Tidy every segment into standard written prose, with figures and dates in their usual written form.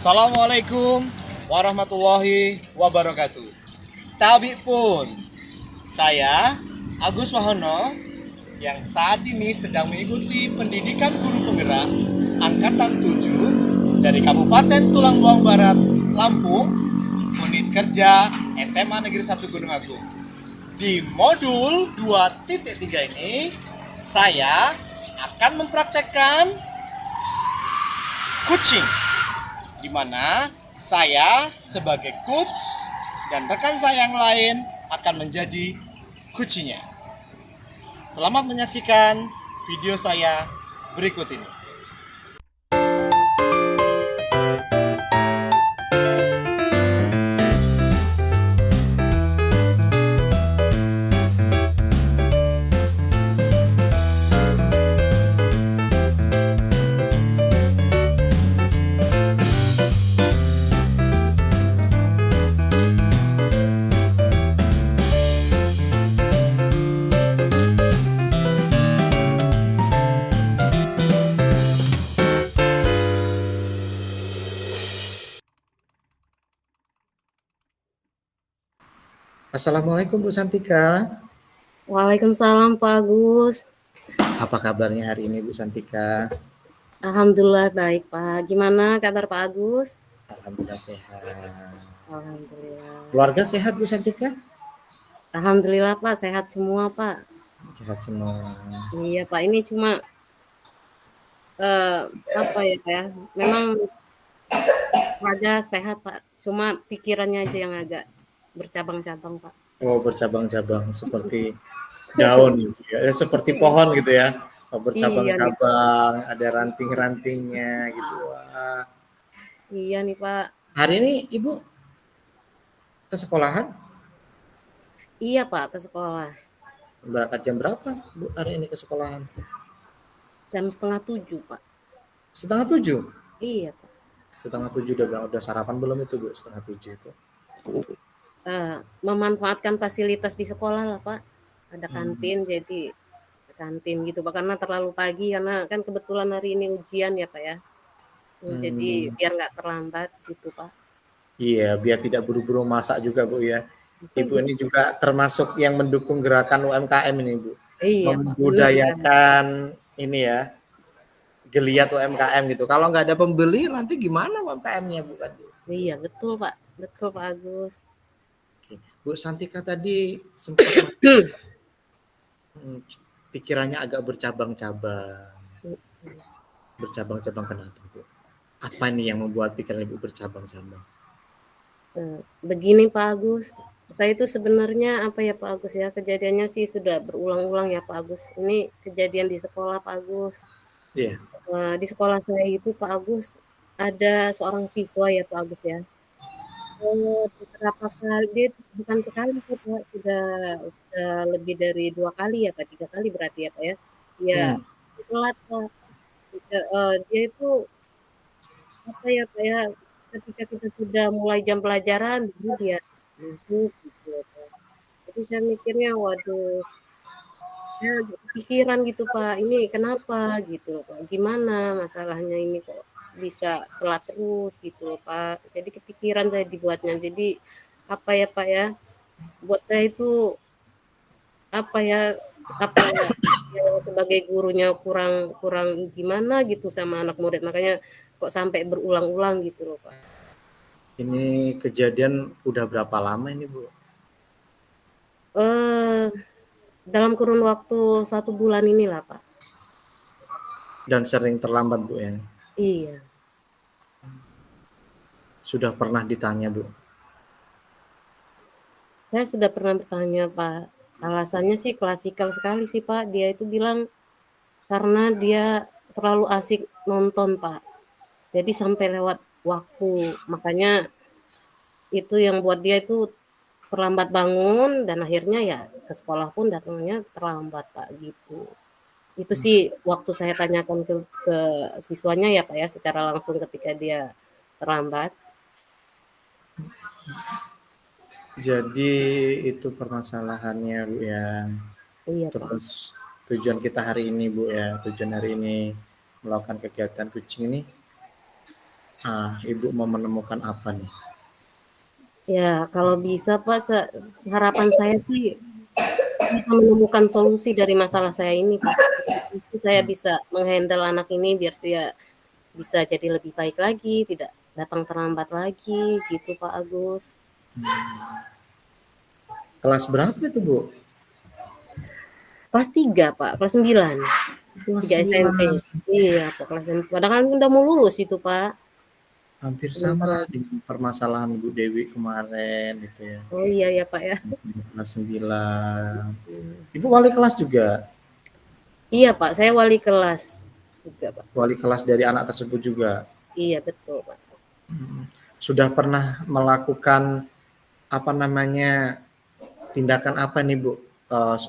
Assalamualaikum warahmatullahi wabarakatuh. Tabi pun, saya Agus Wahono yang saat ini sedang mengikuti pendidikan guru penggerak Angkatan 7 dari Kabupaten Tulang Buang Barat, Lampung, unit kerja SMA Negeri 1 Gunung Agung. Di modul 2.3 ini, saya akan mempraktekkan coaching di mana saya sebagai coach dan rekan saya yang lain akan menjadi coachnya. Selamat menyaksikan video saya berikut ini. Assalamualaikum Bu Santika. Waalaikumsalam Pak Agus. Apa kabarnya hari ini Bu Santika? Alhamdulillah baik Pak. Gimana kabar Pak Agus? Alhamdulillah sehat. Alhamdulillah. Keluarga sehat Bu Santika? Alhamdulillah Pak, sehat semua Pak. Sehat semua. Iya Pak, ini cuma apa ya Pak ya? Memang wajah sehat Pak. Cuma pikirannya aja yang agak bercabang-cabang Pak. Oh, bercabang-cabang seperti daun ya, seperti pohon gitu ya. Oh, Iya nih Pak. bercabang-cabang, ada ranting-rantingnya gitu. Wah. Iya nih Pak. Hari ini Ibu ke sekolahan Iya Pak, ke sekolah. berangkat jam berapa Bu hari ini ke sekolahan? Jam 6:30 Pak. Setengah tujuh. Iya Pak. Setengah tujuh udah sarapan belum itu Bu? Setengah tujuh itu. Memanfaatkan fasilitas di sekolah lah Pak. Ada Hmm. kantin jadi kantin gitu Pak, karena terlalu pagi karena kan kebetulan hari ini ujian ya Pak ya. Jadi Hmm. biar nggak terlambat gitu Pak. Iya, biar tidak buru-buru masak juga Bu ya. Ibu Iya, ini juga termasuk yang mendukung gerakan UMKM ini Bu. iya Pak, benar sekali. Membudayakan ini ya, geliat UMKM gitu. Kalau nggak ada pembeli nanti gimana UMKM-nya Bu kan? Iya betul Pak, betul Pak Agus. Bu Santika tadi sempat pikirannya agak bercabang-cabang. Bercabang-cabang kenapa Bu? Apa nih yang membuat pikiran Ibu bercabang-cabang? Begini Pak Agus, saya itu sebenarnya apa ya Pak Agus ya, kejadiannya sih sudah berulang-ulang ya Pak Agus. Ini kejadian di sekolah Pak Agus. Iya. Di sekolah saya itu Pak Agus ada seorang siswa ya Pak Agus ya. Beberapa kali dia bukan sekali sih Pak, sudah lebih dari 2 kali ya Pak, 3 kali berarti ya Pak ya. Iya, Hmm. telat Pak, dia itu apa ya Pak ya, ketika kita sudah mulai jam pelajaran baru dia masuk gitu ya Pak. Jadi saya mikirnya waduh, saya agak kepikiran gitu Pak, ini kenapa gitu loh Pak, gimana masalahnya ini kok bisa telat terus gitu loh Pak. Jadi kepikiran saya dibuatnya. Jadi apa ya Pak ya, buat saya itu apa ya, apa ya sebagai gurunya kurang kurang gimana gitu sama anak murid, makanya kok sampai berulang-ulang gitu loh, Pak. Ini kejadian udah berapa lama ini Bu? Eee, dalam kurun waktu 1 bulan inilah, Pak. Dan sering terlambat Bu ya? Iya, Sudah pernah ditanya Bu? saya sudah pernah bertanya, Pak. Alasannya sih klasikal sekali sih, Pak. Dia itu bilang karena dia terlalu asik nonton, Pak. Jadi sampai lewat waktu, makanya itu yang buat dia itu terlambat bangun dan akhirnya ya ke sekolah pun datangnya terlambat, Pak, gitu. Itu sih waktu saya tanyakan ke siswanya ya, Pak, ya, secara langsung ketika dia terlambat. Jadi itu permasalahannya Bu ya. Iya, Pak. Terus tujuan kita hari ini Bu ya, tujuan hari ini melakukan kegiatan kucing ini Ibu mau menemukan apa nih? Ya, kalau bisa Pak, harapan saya sih bisa menemukan solusi dari masalah saya ini Pak. Itu saya bisa menghandle anak ini biar dia bisa jadi lebih baik lagi, tidak datang terlambat lagi, gitu Pak Agus. Kelas berapa itu, Bu? Kelas 3 Pak, kelas 9, Kelas 3 SMP. 9. Iya Pak, kelas SMP. Padahal kan udah mau lulus itu Pak. Hampir sama Sementara, dengan permasalahan Bu Dewi kemarin gitu ya. oh iya ya Pak ya. Kelas 9. Hmm. Ibu wali kelas juga? Iya Pak, saya wali kelas juga Pak. Wali kelas dari anak tersebut juga? Iya betul Pak. Sudah pernah melakukan apa namanya tindakan apa nih Bu,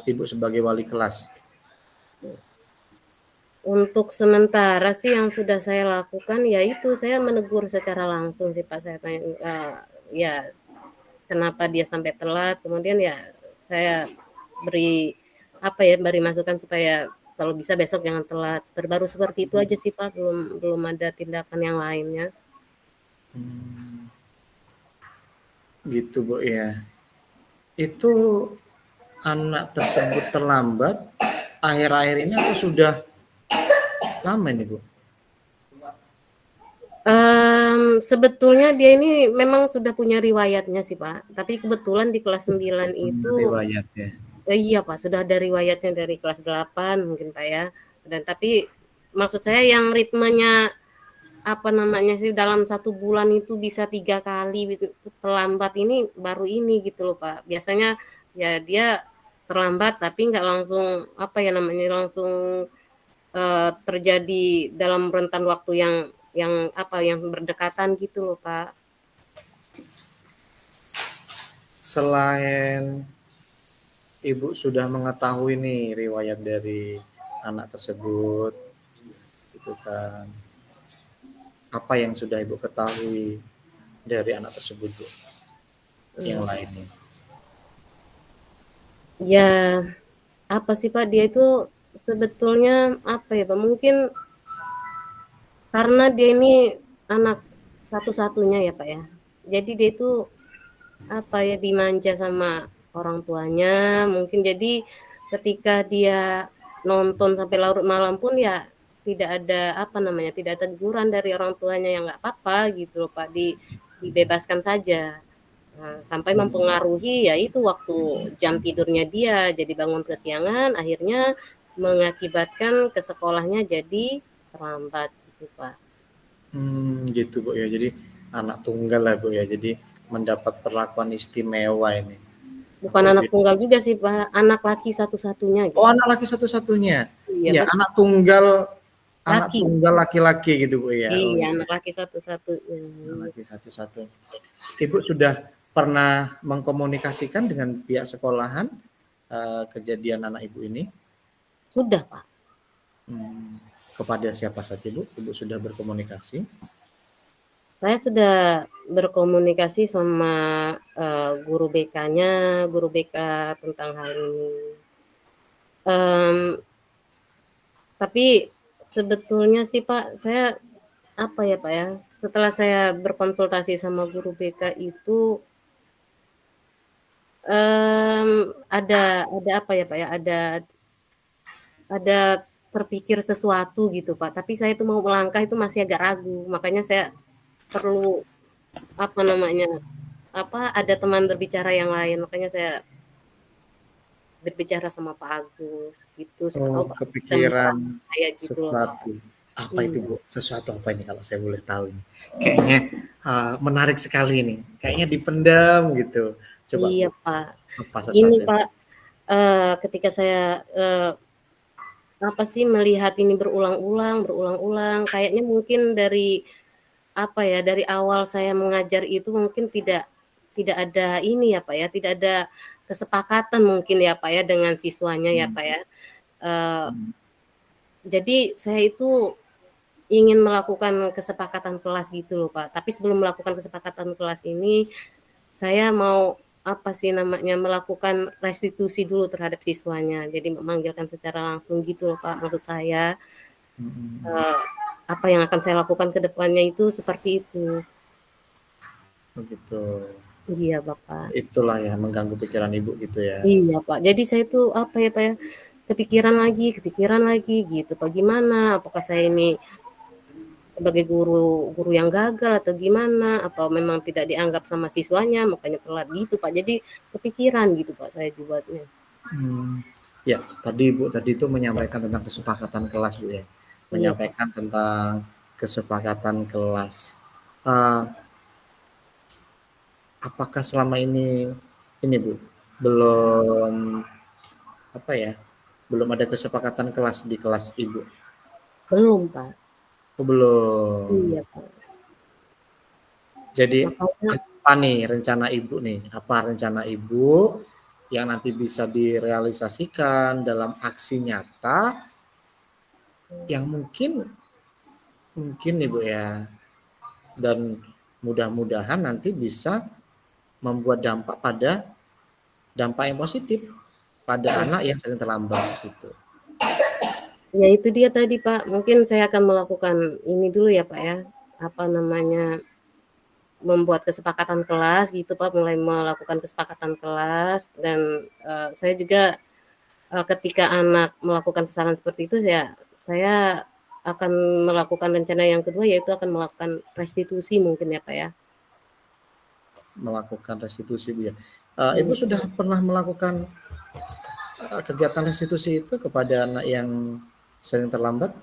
Ibu sebagai wali kelas? Untuk sementara sih yang sudah saya lakukan yaitu saya menegur secara langsung sih Pak. Saya tanya, ya kenapa dia sampai telat. Kemudian ya saya beri apa ya, beri masukan supaya kalau bisa besok jangan telat. Baru seperti itu aja sih Pak. Belum belum ada tindakan yang lainnya. Hmm, gitu Bu ya. Itu anak tersebut terlambat akhir-akhir ini atau sudah lama ini Bu? Sebetulnya dia ini memang sudah punya riwayatnya sih Pak. Tapi kebetulan di kelas 9 itu Riwayat ya. iya Pak, sudah ada riwayatnya dari kelas 8 mungkin Pak ya. Dan tapi maksud saya yang ritmenya apa namanya sih dalam 1 bulan itu bisa 3 kali terlambat ini baru ini gitu loh Pak. Biasanya ya dia terlambat tapi nggak langsung apa ya namanya langsung terjadi dalam rentan waktu yang apa yang berdekatan gitu loh Pak. Selain Ibu sudah mengetahui nih riwayat dari anak tersebut, itu kan. Apa yang sudah Ibu ketahui dari anak tersebut, Bu? Yang Hmm. lainnya. Ya apa sih Pak dia itu sebetulnya apa ya Pak mungkin karena dia ini anak satu-satunya ya Pak ya. Jadi dia itu apa ya dimanja sama orang tuanya mungkin jadi ketika dia nonton sampai larut malam pun ya tidak ada apa namanya tidak ada teguran dari orang tuanya yang nggak apa-apa gitu loh Pak dibebaskan saja. Nah, sampai mempengaruhi ya itu waktu jam tidurnya dia jadi bangun kesiangan akhirnya mengakibatkan ke sekolahnya jadi terlambat gitu Pak. Gitu Bu ya. Jadi anak tunggal lah Bu ya. Jadi mendapat perlakuan istimewa ini. Bukan anak Apabila tunggal juga sih Pak, anak laki satu-satunya Oh, gitu. anak laki satu-satunya. Iya Iya, betul. anak Laki. tunggal laki-laki gitu Bu ya. Oh Iya, iya, anak laki satu-satunya. anak laki satu-satu. Ibu sudah pernah mengkomunikasikan dengan pihak sekolahan kejadian anak Ibu ini? Sudah, Pak. Hmm, kepada siapa saja Bu? Ibu sudah berkomunikasi? Saya sudah berkomunikasi sama guru BK-nya, guru BK tentang hal ini. Um, tapi sebetulnya sih Pak, saya apa ya Pak ya, setelah saya berkonsultasi sama guru BK itu ada apa ya Pak ya, ada terpikir sesuatu gitu Pak. Tapi saya itu mau melangkah itu masih agak ragu. Makanya saya perlu apa namanya ada teman berbicara yang lain. Makanya saya berbicara sama Pak Agus gitu. Siapa Oh, tahu Pak Agus bisa kepikiran mencerahkan saya gitu loh Pak. sesuatu. Apa itu Iya, Bu? Sesuatu apa ini kalau saya boleh tahu ini? Kayaknya menarik sekali ini. Kayaknya dipendam gitu. Coba Bu, iya Pak. apa Gini sesuatu yang Pak, ketika saya apa sih melihat ini berulang-ulang, kayaknya mungkin dari apa ya dari awal saya mengajar itu mungkin tidak ada ini ya Pak ya, tidak ada kesepakatan mungkin ya Pak ya dengan siswanya ya Pak ya. Eee, jadi saya itu ingin melakukan kesepakatan kelas gitu loh Pak, tapi sebelum melakukan kesepakatan kelas ini, saya mau apa sih namanya, melakukan restitusi dulu terhadap siswanya. Jadi memanggilkan secara langsung gitu loh Pak maksud saya. Mhm. Eee, apa yang akan saya lakukan ke depannya itu seperti itu. Begitu. Iya, Bapak. Itulah ya mengganggu pikiran Ibu gitu ya. Iya, Pak. Jadi saya itu apa ya, Pak ya, kepikiran lagi gitu, Pak. Gimana? Apakah saya ini sebagai guru yang gagal atau gimana? Apa memang tidak dianggap sama siswanya makanya telat gitu, Pak. Jadi kepikiran gitu, Pak, saya dibuatnya. Ya, tadi Ibu tadi itu menyampaikan tentang kesepakatan kelas Bu ya. Iya, Pak. Menyampaikan tentang kesepakatan kelas. Eh, apakah selama ini Bu belum apa ya? Belum ada kesepakatan kelas di kelas Ibu? Belum, Pak. Oh, belum. Iya, Pak. Jadi Makanya apa nih rencana Ibu nih? Apa rencana Ibu yang nanti bisa direalisasikan dalam aksi nyata yang mungkin mungkin nih Bu ya, dan mudah-mudahan nanti bisa membuat dampak yang positif pada anak yang sering terlambat gitu. ya itu dia tadi, Pak. Mungkin saya akan melakukan ini dulu ya, Pak ya. Apa namanya? Membuat kesepakatan kelas gitu, Pak. Mulai melakukan kesepakatan kelas dan saya juga ketika anak melakukan kesalahan seperti itu saya akan melakukan rencana yang kedua yaitu akan melakukan restitusi mungkin ya, Pak ya. Melakukan restitusi Bu ya. Ibu Iya. sudah pernah melakukan kegiatan restitusi itu kepada anak yang sering terlambat?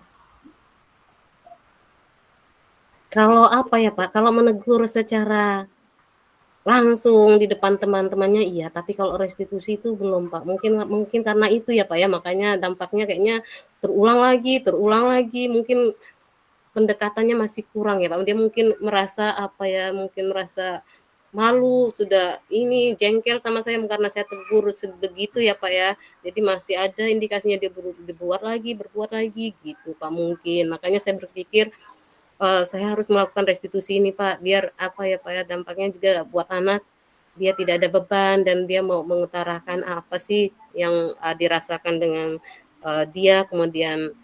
Kalau apa ya, Pak, kalau menegur secara langsung di depan teman-temannya iya, tapi kalau restitusi itu belum, Pak. Mungkin mungkin karena itu ya, Pak ya, makanya dampaknya kayaknya terulang lagi, mungkin pendekatannya masih kurang ya, Pak. Dia mungkin merasa apa ya, mungkin merasa malu, sudah ini jengkel sama saya karena saya tegur sebegitu ya, Pak ya. Jadi masih ada indikasinya dia berbuat lagi gitu, Pak, mungkin. Makanya saya berpikir saya harus melakukan restitusi ini, Pak, biar apa ya, Pak ya, dampaknya juga buat anak, dia tidak ada beban dan dia mau mengutarakan apa sih yang dirasakan dengan dia, kemudian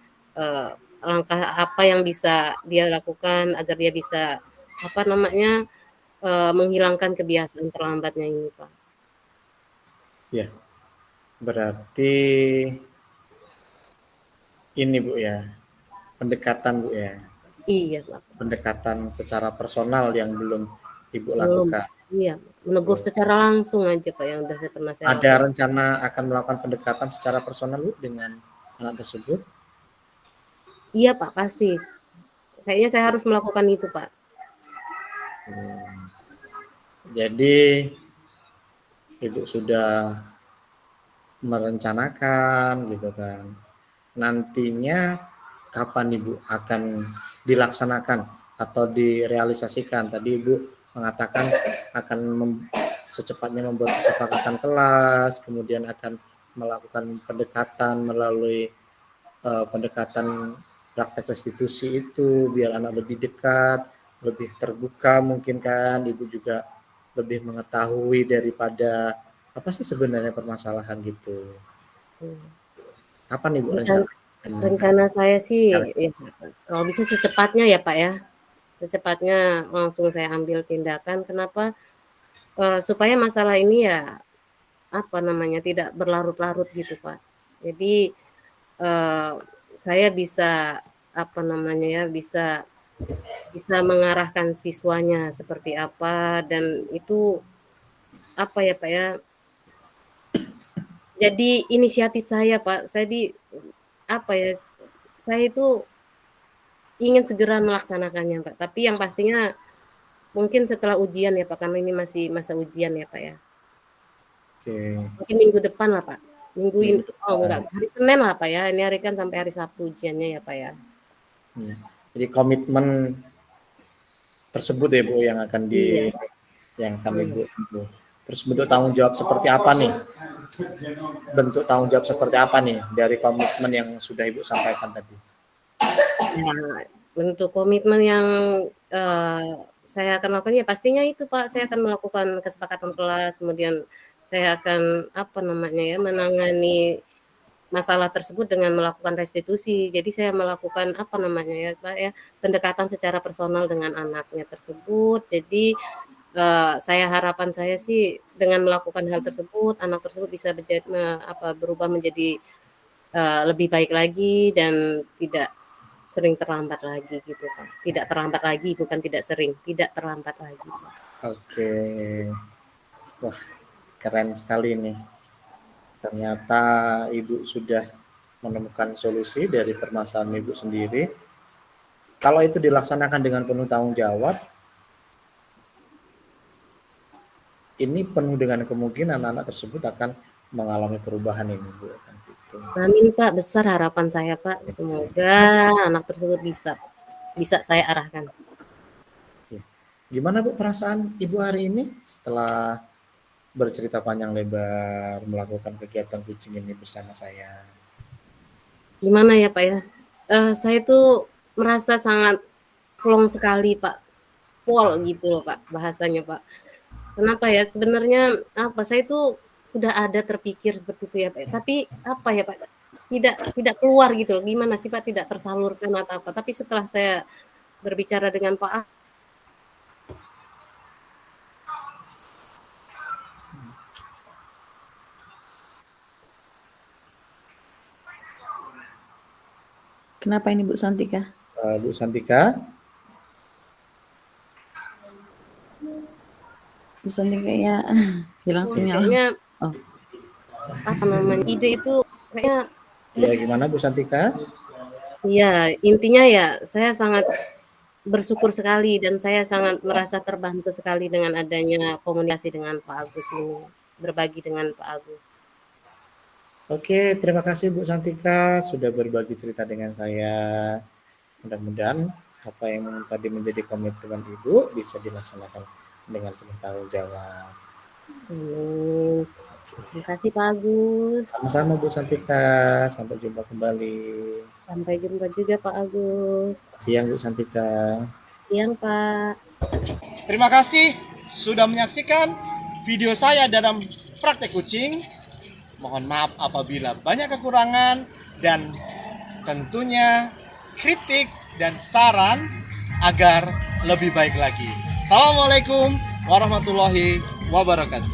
langkah apa yang bisa dia lakukan agar dia bisa apa namanya menghilangkan kebiasaan terlambatnya ini, Pak. Ya, berarti ini Bu ya, pendekatan Bu ya. Iya, Pak. Pendekatan secara personal yang belum Ibu Belum, lakukan. iya, menegur secara langsung aja, Pak, yang udah pernah saya Ada lakukan. rencana akan melakukan pendekatan secara personal Bu dengan anak tersebut? Iya, Pak, pasti. Kayaknya saya harus melakukan itu, Pak. Jadi Ibu sudah merencanakan gitu kan. Nantinya kapan Ibu akan dilaksanakan atau direalisasikan? Tadi Ibu mengatakan akan secepatnya membuat kesepakatan kelas, kemudian akan melakukan pendekatan melalui pendekatan praktek restitusi itu biar anak lebih dekat, lebih terbuka mungkin kan, Ibu juga lebih mengetahui daripada apa sih sebenarnya permasalahan gitu. Hmm. Kapan Ibu Rencan rencana rencana saya sih ya realisasi? kalau bisa secepatnya ya, Pak, ya. Secepatnya langsung saya ambil tindakan. Kenapa? Supaya masalah ini ya, apa namanya, tidak berlarut-larut gitu, Pak. Jadi, eee, saya bisa, apa namanya ya, bisa bisa mengarahkan siswanya seperti apa dan itu, apa ya, Pak, ya, jadi inisiatif saya, Pak. Apa ya, saya itu ingin segera melaksanakannya, Pak, tapi yang pastinya mungkin setelah ujian ya, Pak, karena ini masih masa ujian ya, Pak, ya. Oke, Mungkin minggu depan lah, Pak. minggu Oh depan. enggak, hari Senin lah, Pak, ya. Ini hari kan sampai hari Sabtu ujiannya ya, Pak, ya. Ya. Jadi komitmen tersebut ya Bu Iya, yang akan iya. Ibu tempuh. Terus bentuk tanggung jawab seperti apa nih? Bentuk tanggung jawab seperti apa nih dari komitmen yang sudah Ibu sampaikan tadi? Nah, bentuk komitmen yang, eee, saya akan lakukan ya pastinya itu, Pak, saya akan melakukan kesepakatan kelas, kemudian saya akan, apa namanya ya, masalah tersebut dengan melakukan restitusi. Jadi saya melakukan apa namanya ya, Pak, ya, pendekatan secara personal dengan anaknya tersebut. Jadi, harapan saya sih dengan melakukan hal tersebut, anak tersebut bisa berubah menjadi, lebih baik lagi dan tidak sering terlambat lagi gitu, Pak. Tidak terlambat lagi, bukan tidak sering, tidak terlambat lagi, Pak. Oke. Wah, keren sekali nih. Ternyata Ibu sudah menemukan solusi dari permasalahan Ibu sendiri. Kalau itu dilaksanakan dengan penuh tanggung jawab, ini penuh dengan kemungkinan anak tersebut akan mengalami perubahan ini, Bu. Gitu. Amin, Pak, besar harapan saya, Pak. Semoga anak tersebut bisa saya arahkan. Gimana, Bu, perasaan Ibu hari ini setelah bercerita panjang lebar melakukan kegiatan kucing ini bersama saya? Gimana ya, Pak, ya? Saya tuh merasa sangat plong sekali, Pak. Pol gitu loh, Pak, bahasanya, Pak. Kenapa ya? Sebenarnya saya itu sudah ada terpikir seperti itu ya, Pak, tapi apa ya, Pak, tidak keluar gitu loh. Gimana sih, Pak, tidak tersalurkan atau apa. Tapi setelah saya berbicara dengan Pak Kenapa ini Bu Santika? Bu Santika? Bu Santika ya hilang sinyal. kayaknya Oh. apa namanya, ide itu kayaknya Ya, gimana Bu Santika? Iya, intinya ya saya sangat bersyukur sekali dan saya sangat merasa terbantu sekali dengan adanya komunikasi dengan Pak Agus ini, berbagi dengan Pak Agus. Oke, terima kasih Bu Santika sudah berbagi cerita dengan saya. Mudah-mudahan apa yang tadi menjadi komitmen Ibu bisa dilaksanakan dengan penuh tanggung jawab. Terima kasih Pak Agus. Sama-sama Bu Santika, sampai jumpa kembali. Sampai jumpa juga Pak Agus. Siang Bu Santika. Siang Pak. Terima kasih sudah menyaksikan video saya dalam praktek kucing. Mohon maaf apabila banyak kekurangan dan tentunya kritik dan saran agar lebih baik lagi. Assalamualaikum warahmatullahi wabarakatuh.